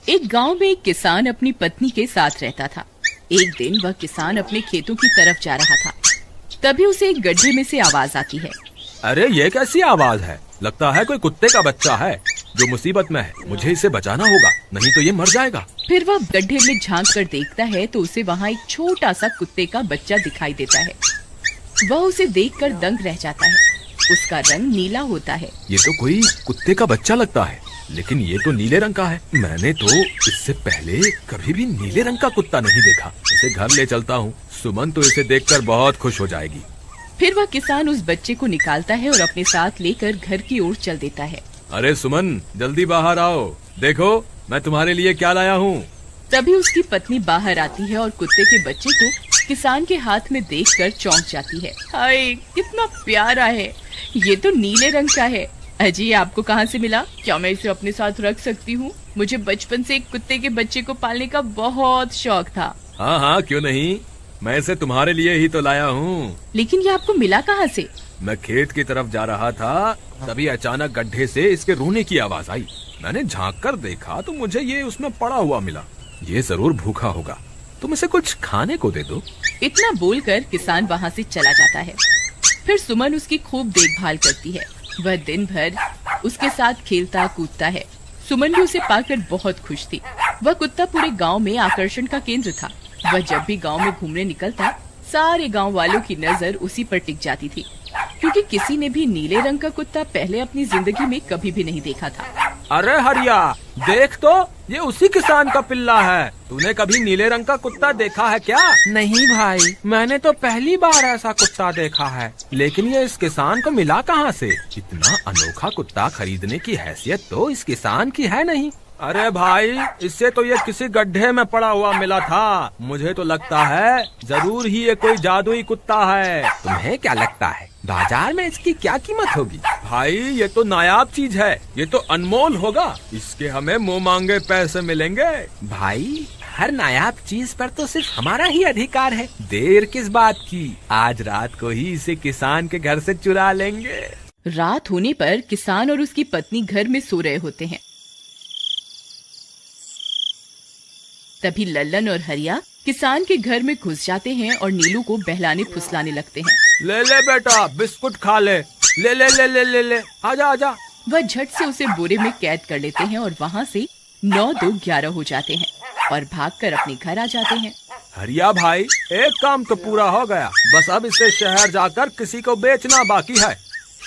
एक गांव में एक किसान अपनी पत्नी के साथ रहता था। एक दिन वह किसान अपने खेतों की तरफ जा रहा था। तभी उसे एक गड्ढे में से आवाज आती है। अरे ये कैसी आवाज है? लगता है कोई कुत्ते का बच्चा है जो मुसीबत में है। मुझे इसे बचाना होगा, नहीं तो ये मर जाएगा। फिर वह गड्ढे में झांक कर देखता है तो उसे वहाँ एक छोटा सा कुत्ते का बच्चा दिखाई देता है। वह उसे देखकर दंग रह जाता है। उसका रंग नीला होता है। ये तो कोई कुत्ते का बच्चा लगता है, लेकिन ये तो नीले रंग का है। मैंने तो इससे पहले कभी भी नीले रंग का कुत्ता नहीं देखा। इसे घर ले चलता हूँ। सुमन तो इसे देखकर बहुत खुश हो जाएगी। फिर वह किसान उस बच्चे को निकालता है और अपने साथ लेकर घर की ओर चल देता है। अरे सुमन, जल्दी बाहर आओ, देखो मैं तुम्हारे लिए क्या लाया हूँ। तभी उसकी पत्नी बाहर आती है और कुत्ते के बच्चे को किसान के हाथ में देखकर चौंक जाती है। हाय, कितना प्यारा है! ये तो नीले रंग का है। अजी, आपको कहाँ से मिला? क्या मैं इसे अपने साथ रख सकती हूँ? मुझे बचपन से एक कुत्ते के बच्चे को पालने का बहुत शौक था। हाँ हाँ, क्यों नहीं, मैं इसे तुम्हारे लिए ही तो लाया हूँ। लेकिन ये आपको मिला कहाँ से? मैं खेत की तरफ जा रहा था, तभी अचानक गड्ढे से इसके रोने की आवाज आई। मैंने झांक कर देखा तो मुझे ये उसमें पड़ा हुआ मिला। ये जरूर भूखा होगा, तुम इसे कुछ खाने को दे दो। इतना बोलकर किसान वहाँ से चला जाता है। फिर सुमन उसकी खूब देखभाल करती है। वह दिन भर उसके साथ खेलता कूदता है। सुमन भी उसे पाकर बहुत खुश थी। वह कुत्ता पूरे गांव में आकर्षण का केंद्र था। वह जब भी गांव में घूमने निकलता, सारे गांव वालों की नजर उसी पर टिक जाती थी, क्योंकि किसी ने भी नीले रंग का कुत्ता पहले अपनी जिंदगी में कभी भी नहीं देखा था। अरे हरिया, देख तो, ये उसी किसान का पिल्ला है। तूने कभी नीले रंग का कुत्ता देखा है क्या? नहीं भाई, मैंने तो पहली बार ऐसा कुत्ता देखा है। लेकिन ये इस किसान को मिला कहाँ से? इतना अनोखा कुत्ता खरीदने की हैसियत तो इस किसान की है नहीं। अरे भाई, इससे तो ये किसी गड्ढे में पड़ा हुआ मिला था। मुझे तो लगता है जरूर ही ये कोई जादुई कुत्ता है। तुम्हें क्या लगता है बाजार में इसकी क्या कीमत होगी? भाई, ये तो नायाब चीज है, ये तो अनमोल होगा। इसके हमें मुंह मांगे पैसे मिलेंगे। भाई, हर नायाब चीज पर तो सिर्फ हमारा ही अधिकार है। देर किस बात की, आज रात को ही इसे किसान के घर से चुरा लेंगे। रात होने पर किसान और उसकी पत्नी घर में सो रहे होते हैं। तभी लल्लन और हरिया किसान के घर में घुस जाते हैं और नीलू को बहलाने फुसलाने लगते हैं। ले ले बेटा, बिस्कुट खा ले। ले ले ले ले ले ले, आजा आजा। वह झट से उसे बोरे में कैद कर लेते हैं और वहाँ से 9-2-11 हो जाते हैं और भागकर अपने घर आ जाते हैं। हरिया भाई, एक काम तो पूरा हो गया। बस अब इसे शहर जाकर किसी को बेचना बाकी है।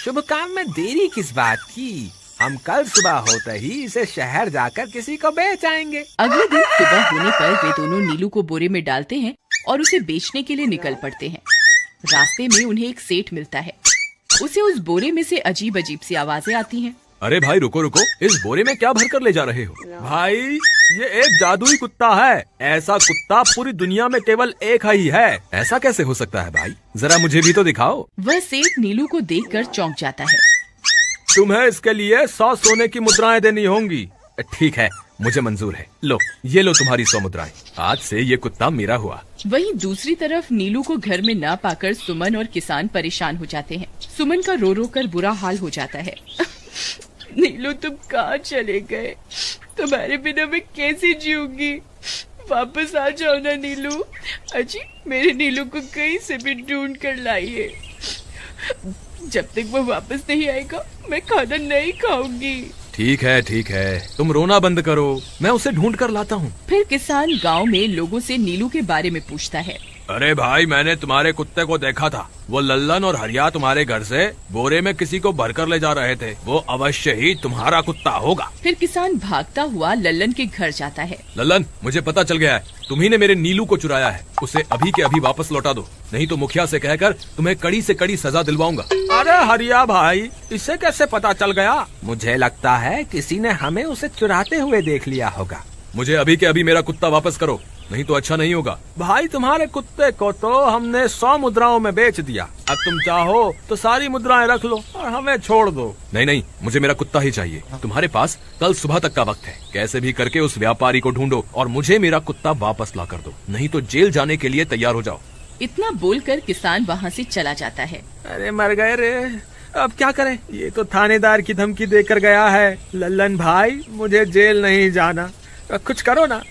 शुभ काम में देरी किस बात की? हम कल सुबह होते ही इसे शहर जाकर किसी को बेच आएंगे। अगले दिन सुबह होने पर वे दोनों नीलू को बोरे में डालते हैं और उसे बेचने के लिए निकल पड़ते हैं। रास्ते में उन्हें एक सेठ मिलता है। उसे उस बोरे में से अजीब अजीब सी आवाजें आती हैं। अरे भाई, रुको रुको, इस बोरे में क्या भर कर ले जा रहे हो? भाई, ये एक जादुई कुत्ता है। ऐसा कुत्ता पूरी दुनिया में केवल एक ही है। ऐसा कैसे हो सकता है भाई? जरा मुझे भी तो दिखाओ। वह सेठ नीलू को देखकर चौंक जाता है। तुम्हें इसके लिए 100 सोने की मुद्राएं देनी होंगी। ठीक है, मुझे मंजूर है। लो, ये लो तुम्हारी 100 मुद्राएं। आज से ये कुत्ता मेरा हुआ। वहीं दूसरी तरफ नीलू को घर में न पाकर सुमन और किसान परेशान हो जाते हैं। सुमन का रो रो कर बुरा हाल हो जाता है। नीलू, तुम कहाँ चले गए? तुम्हारे बिना मैं कैसे जीऊंगी? वापस आ जाओ ना नीलू। अजी, मेरे नीलू को कहीं से भी ढूंढ कर लाइए। जब तक वो वापस नहीं आएगा मैं खाना नहीं खाऊंगी। ठीक है, तुम रोना बंद करो, मैं उसे ढूंढ कर लाता हूँ। फिर किसान गांव में लोगों से नीलू के बारे में पूछता है। अरे भाई, मैंने तुम्हारे कुत्ते को देखा था। वो लल्लन और हरिया तुम्हारे घर से बोरे में किसी को भरकर ले जा रहे थे। वो अवश्य ही तुम्हारा कुत्ता होगा। फिर किसान भागता हुआ लल्लन के घर जाता है। लल्लन, मुझे पता चल गया है, तुम्ही ने मेरे नीलू को चुराया है। उसे अभी के अभी वापस लौटा दो, नहीं तो मुखिया से कहकर तुम्हें कड़ी से कड़ी सजा दिलवाऊंगा। अरे हरिया भाई, इसे कैसे पता चल गया? मुझे लगता है किसी ने हमें उसे चुराते हुए देख लिया होगा। मुझे अभी के अभी मेरा कुत्ता वापस करो, नहीं तो अच्छा नहीं होगा। भाई, तुम्हारे कुत्ते को तो हमने 100 मुद्राओं में बेच दिया। अब तुम चाहो तो सारी मुद्राएं रख लो और हमें छोड़ दो। नहीं, मुझे मेरा कुत्ता ही चाहिए। तुम्हारे पास कल सुबह तक का वक्त है। कैसे भी करके उस व्यापारी को ढूंढो और मुझे मेरा कुत्ता वापस ला कर दो, नहीं तो जेल जाने के लिए तैयार हो जाओ। इतना बोलकर किसान वहाँ से चला जाता है। अरे मर गए रे, अब क्या करें? ये तो थानेदार की धमकी देकर गया है। लल्लन भाई, मुझे जेल नहीं जाना, कुछ करो ना।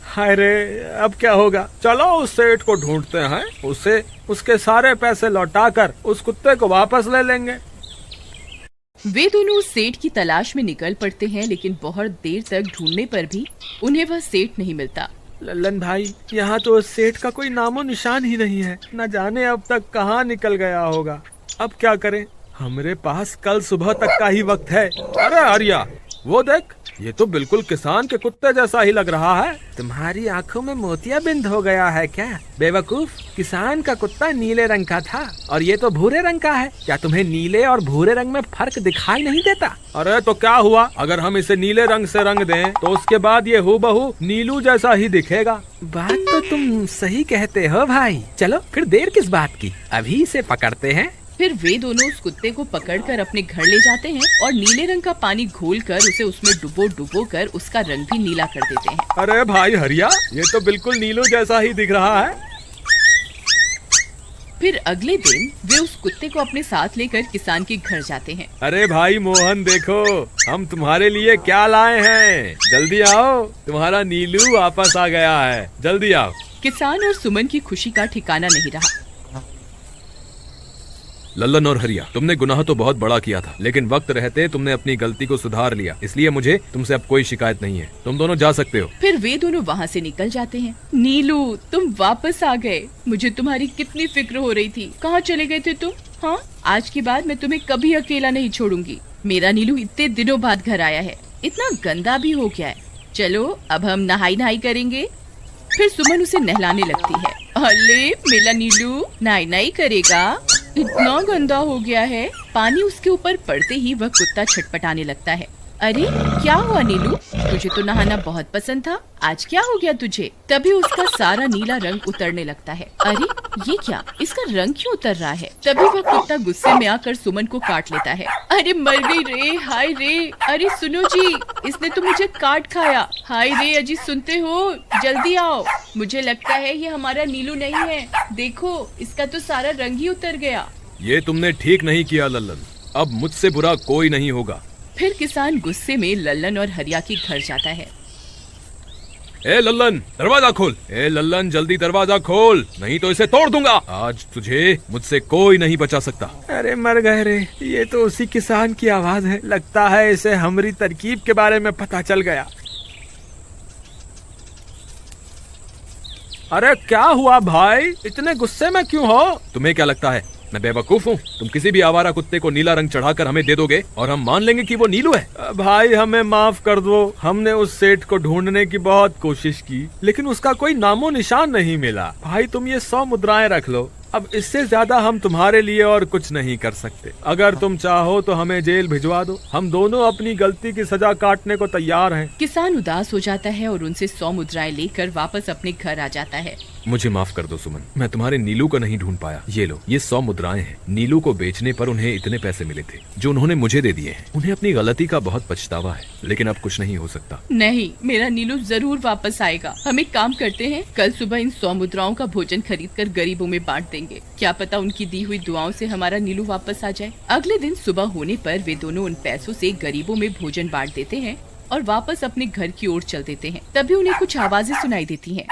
हाय रे, अब क्या होगा? चलो उस सेठ को ढूंढते हैं, उसे उसके सारे पैसे लौटाकर उस कुत्ते को वापस ले लेंगे। वे दोनों उस सेठ की तलाश में निकल पड़ते हैं, लेकिन बहुत देर तक ढूंढने पर भी उन्हें वह सेठ नहीं मिलता। लल्लन भाई, यहाँ तो उस सेठ का कोई नामो निशान ही नहीं है। न जाने अब तक कहाँ निकल गया होगा। अब क्या करें? हमारे पास कल सुबह तक का ही वक्त है। अरे आर्या, वो देख, ये तो बिल्कुल किसान के कुत्ते जैसा ही लग रहा है। तुम्हारी आंखों में मोतियाबिंद हो गया है क्या बेवकूफ? किसान का कुत्ता नीले रंग का था और ये तो भूरे रंग का है। क्या तुम्हें नीले और भूरे रंग में फर्क दिखाई नहीं देता? अरे तो क्या हुआ, अगर हम इसे नीले रंग से रंग दें तो उसके बाद ये हूबहू नीलू जैसा ही दिखेगा। बात तो तुम सही कहते हो भाई। चलो फिर देर किस बात की, अभी इसे पकड़ते हैं। फिर वे दोनों उस कुत्ते को पकड़कर अपने घर ले जाते हैं और नीले रंग का पानी घोलकर उसे उसमें डुबो कर उसका रंग भी नीला कर देते हैं। अरे भाई हरिया, ये तो बिल्कुल नीलू जैसा ही दिख रहा है। फिर अगले दिन वे उस कुत्ते को अपने साथ लेकर किसान के घर जाते हैं। अरे भाई मोहन, देखो हम तुम्हारे लिए क्या लाए हैं। जल्दी आओ, तुम्हारा नीलू वापस आ गया है, जल्दी आओ। किसान और सुमन की खुशी का ठिकाना नहीं रहा। लल्लन और हरिया, तुमने गुनाह तो बहुत बड़ा किया था, लेकिन वक्त रहते तुमने अपनी गलती को सुधार लिया, इसलिए मुझे तुमसे अब कोई शिकायत नहीं है। तुम दोनों जा सकते हो। फिर वे दोनों वहाँ से निकल जाते हैं। नीलू, तुम वापस आ गए। मुझे तुम्हारी कितनी फिक्र हो रही थी। कहाँ चले गए थे तुम? हाँ, आज के बाद मैं तुम्हें कभी अकेला नहीं छोड़ूंगी। मेरा नीलू इतने दिनों बाद घर आया है, इतना गंदा भी हो गया है। चलो अब हम नहाई करेंगे। फिर सुमन उसे नहलाने लगती है। अरे मेरा नीलू नहाई करेगा, इतना गंदा हो गया है। पानी उसके ऊपर पड़ते ही वह कुत्ता छटपटाने लगता है। अरे क्या हुआ नीलू, तुझे तो नहाना बहुत पसंद था, आज क्या हो गया तुझे? तभी उसका सारा नीला रंग उतरने लगता है। अरे ये क्या, इसका रंग क्यों उतर रहा है? तभी वह कुत्ता गुस्से में आकर सुमन को काट लेता है। अरे मर गई रे, हाय रे। अरे सुनो जी, इसने तो मुझे काट खाया। हाय रे अजी, सुनते हो? जल्दी आओ, मुझे लगता है ये हमारा नीलू नहीं है। देखो, इसका तो सारा रंग ही उतर गया। ये तुमने ठीक नहीं किया लल्लन, अब मुझसे बुरा कोई नहीं होगा। फिर किसान गुस्से में लल्लन और हरिया के घर जाता है। ए लल्लन, दरवाजा खोल। ए लल्लन, जल्दी दरवाजा खोल, नहीं तो इसे तोड़ दूंगा। आज तुझे मुझसे कोई नहीं बचा सकता। अरे मर गए रे, ये तो उसी किसान की आवाज है। लगता है इसे हमारी तरकीब के बारे में पता चल गया। अरे क्या हुआ भाई, इतने गुस्से में क्यों हो? तुम्हें क्या लगता है मैं बेवकूफ हूँ? तुम किसी भी आवारा कुत्ते को नीला रंग चढ़ाकर हमें दे दोगे और हम मान लेंगे कि वो नीलू है? भाई हमें माफ कर दो, हमने उस सेठ को ढूंढने की बहुत कोशिश की, लेकिन उसका कोई नामो निशान नहीं मिला। भाई तुम ये 100 मुद्राएं रख लो, अब इससे ज्यादा हम तुम्हारे लिए और कुछ नहीं कर सकते। अगर तुम चाहो तो हमें जेल भिजवा दो, हम दोनों अपनी गलती की सजा काटने को तैयार हैं। किसान उदास हो जाता है और उनसे 100 मुद्राएं लेकर वापस अपने घर आ जाता है। मुझे माफ कर दो सुमन, मैं तुम्हारे नीलू को नहीं ढूंढ पाया। ये लो, ये 100 मुद्राएं हैं। नीलू को बेचने पर उन्हें इतने पैसे मिले थे जो उन्होंने मुझे दे दिए हैं। उन्हें अपनी गलती का बहुत पछतावा है, लेकिन अब कुछ नहीं हो सकता। नहीं, मेरा नीलू जरूर वापस आएगा। हम एक काम करते हैं, कल सुबह इन 100 मुद्राओं का भोजन खरीद कर गरीबों में बांट देंगे। क्या पता उनकी दी हुई दुआओं से हमारा नीलू वापस आ जाए। अगले दिन सुबह होने पर वे दोनों उन पैसों से गरीबों में भोजन बांट देते हैं और वापस अपने घर की ओर चल देते हैं। तभी उन्हें कुछ आवाजें सुनाई देती हैं।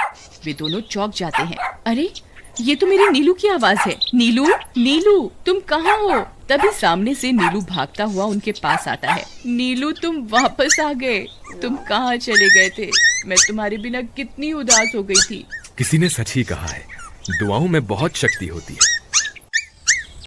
वे दोनों चौंक जाते हैं। अरे ये तो मेरे नीलू की आवाज है। नीलू, नीलू तुम कहाँ हो? तभी सामने से नीलू भागता हुआ उनके पास आता है। नीलू तुम वापस आ गए, तुम कहाँ चले गए थे? मैं तुम्हारे बिना कितनी उदास हो गई थी। किसी ने सच ही कहा है, दुआओं में बहुत शक्ति होती है।